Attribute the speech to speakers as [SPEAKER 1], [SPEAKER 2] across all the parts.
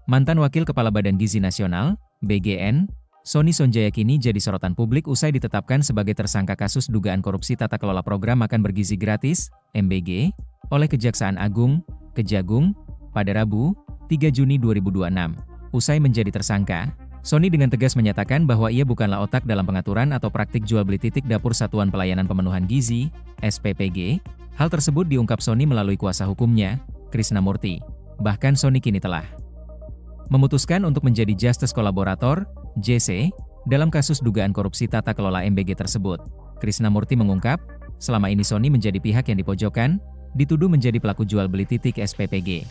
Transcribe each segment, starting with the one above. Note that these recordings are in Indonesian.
[SPEAKER 1] Mantan Wakil Kepala Badan Gizi Nasional, BGN, Sony Sonjaya kini jadi sorotan publik usai ditetapkan sebagai tersangka kasus dugaan korupsi tata kelola program makan bergizi gratis, MBG, oleh Kejaksaan Agung, Kejagung, pada Rabu, 3 Juni 2026. Usai menjadi tersangka, Sony dengan tegas menyatakan bahwa ia bukanlah otak dalam pengaturan atau praktik jual beli titik dapur Satuan Pelayanan Pemenuhan Gizi, SPPG. Hal tersebut diungkap Sony melalui kuasa hukumnya, Krisnamurti. Bahkan Sony kini telah memutuskan untuk menjadi Justice Collaborator, JC, dalam kasus dugaan korupsi tata kelola MBG tersebut. Krisnamurti mengungkap, selama ini Sony menjadi pihak yang dipojokkan, dituduh menjadi pelaku jual beli titik SPPG.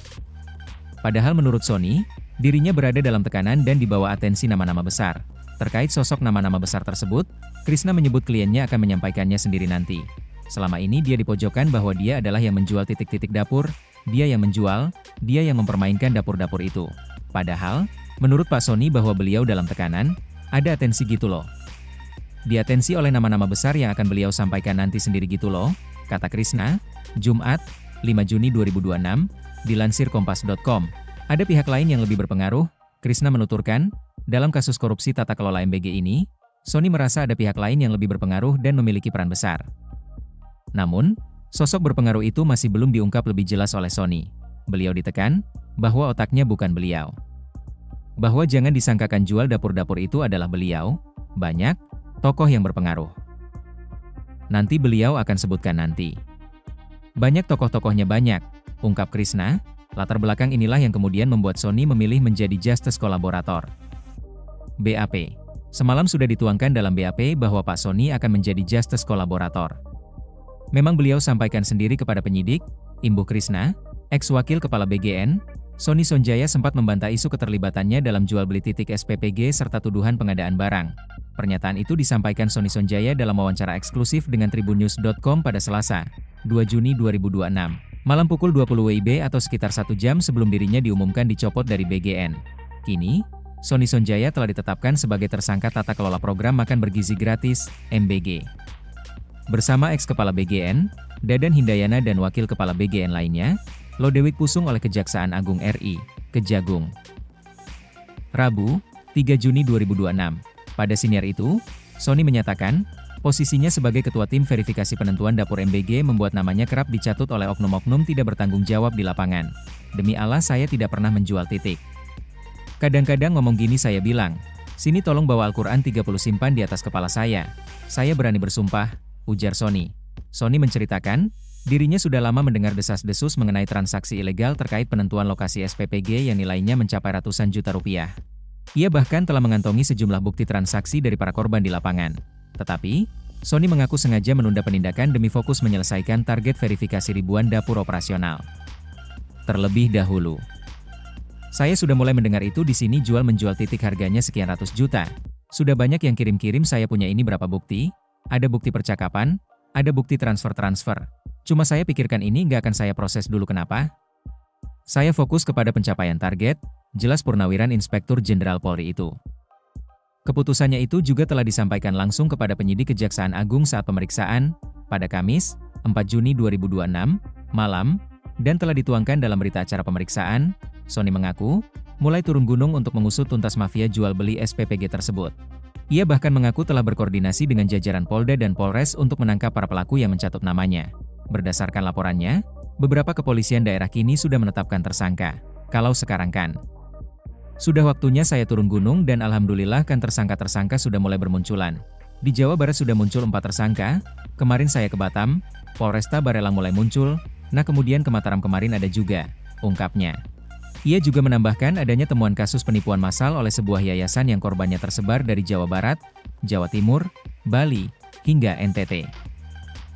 [SPEAKER 1] Padahal menurut Sony, dirinya berada dalam tekanan dan dibawa atensi nama-nama besar. Terkait sosok nama-nama besar tersebut, Krisna menyebut kliennya akan menyampaikannya sendiri nanti. Selama ini dia dipojokkan bahwa dia adalah yang menjual titik-titik dapur, dia yang menjual, dia yang mempermainkan dapur-dapur itu. Padahal, menurut Pak Sony bahwa beliau dalam tekanan, ada atensi gitu loh. Diatensi oleh nama-nama besar yang akan beliau sampaikan nanti sendiri gitu loh, kata Krisna, Jumat, 5 Juni 2026, dilansir kompas.com. Ada pihak lain yang lebih berpengaruh, Krisna menuturkan, dalam kasus korupsi tata kelola MBG ini, Sony merasa ada pihak lain yang lebih berpengaruh dan memiliki peran besar. Namun, sosok berpengaruh itu masih belum diungkap lebih jelas oleh Sony. Beliau ditekan, bahwa otaknya bukan beliau. Bahwa jangan disangkakan jual dapur-dapur itu adalah beliau, banyak tokoh yang berpengaruh. Nanti beliau akan sebutkan nanti. Banyak tokoh-tokohnya banyak, ungkap Krisna, latar belakang inilah yang kemudian membuat Sony memilih menjadi Justice Collaborator. BAP. Semalam sudah dituangkan dalam BAP bahwa Pak Sony akan menjadi Justice Collaborator. Memang beliau sampaikan sendiri kepada penyidik, imbuh Krisna, ex-wakil kepala BGN, Sony Sonjaya sempat membantah isu keterlibatannya dalam jual beli titik SPPG serta tuduhan pengadaan barang. Pernyataan itu disampaikan Sony Sonjaya dalam wawancara eksklusif dengan tribunnews.com pada Selasa, 2 Juni 2026. Malam pukul 20 WIB atau sekitar 1 jam sebelum dirinya diumumkan dicopot dari BGN. Kini, Sony Sonjaya telah ditetapkan sebagai tersangka tata kelola program makan bergizi gratis, MBG. Bersama ex-kepala BGN, Dadan Hindayana dan wakil kepala BGN lainnya, Lodewijk Pusung oleh Kejaksaan Agung RI, Kejagung. Rabu, 3 Juni 2026. Pada siniar itu, Sony menyatakan, posisinya sebagai ketua tim verifikasi penentuan dapur MBG membuat namanya kerap dicatut oleh oknum-oknum tidak bertanggung jawab di lapangan. Demi Allah saya tidak pernah menjual titik. Kadang-kadang ngomong gini saya bilang, sini tolong bawa Al-Quran 30 simpan di atas kepala saya. Saya berani bersumpah, ujar Sony. Sony menceritakan, dirinya sudah lama mendengar desas-desus mengenai transaksi ilegal terkait penentuan lokasi SPPG yang nilainya mencapai ratusan juta rupiah. Ia bahkan telah mengantongi sejumlah bukti transaksi dari para korban di lapangan. Tetapi, Sony mengaku sengaja menunda penindakan demi fokus menyelesaikan target verifikasi ribuan dapur operasional. Terlebih dahulu, saya sudah mulai mendengar itu di sini jual-menjual titik harganya sekian ratus juta. Sudah banyak yang kirim-kirim saya punya ini berapa bukti, ada bukti percakapan, ada bukti transfer-transfer. Cuma saya pikirkan ini nggak akan saya proses dulu kenapa? Saya fokus kepada pencapaian target, jelas Purnawiran Inspektur Jenderal Polri itu. Keputusannya itu juga telah disampaikan langsung kepada penyidik Kejaksaan Agung saat pemeriksaan, pada Kamis, 4 Juni 2026, malam, dan telah dituangkan dalam berita acara pemeriksaan. Sony mengaku, mulai turun gunung untuk mengusut tuntas mafia jual beli SPPG tersebut. Ia bahkan mengaku telah berkoordinasi dengan jajaran Polda dan Polres untuk menangkap para pelaku yang mencatut namanya. Berdasarkan laporannya, beberapa kepolisian daerah kini sudah menetapkan tersangka. Kalau sekarang kan, sudah waktunya saya turun gunung dan alhamdulillah kan tersangka-tersangka sudah mulai bermunculan. Di Jawa Barat sudah muncul 4 tersangka, kemarin saya ke Batam, Polresta Barelang mulai muncul, nah kemudian ke Mataram kemarin ada juga, ungkapnya. Ia juga menambahkan adanya temuan kasus penipuan massal oleh sebuah yayasan yang korbannya tersebar dari Jawa Barat, Jawa Timur, Bali, hingga NTT.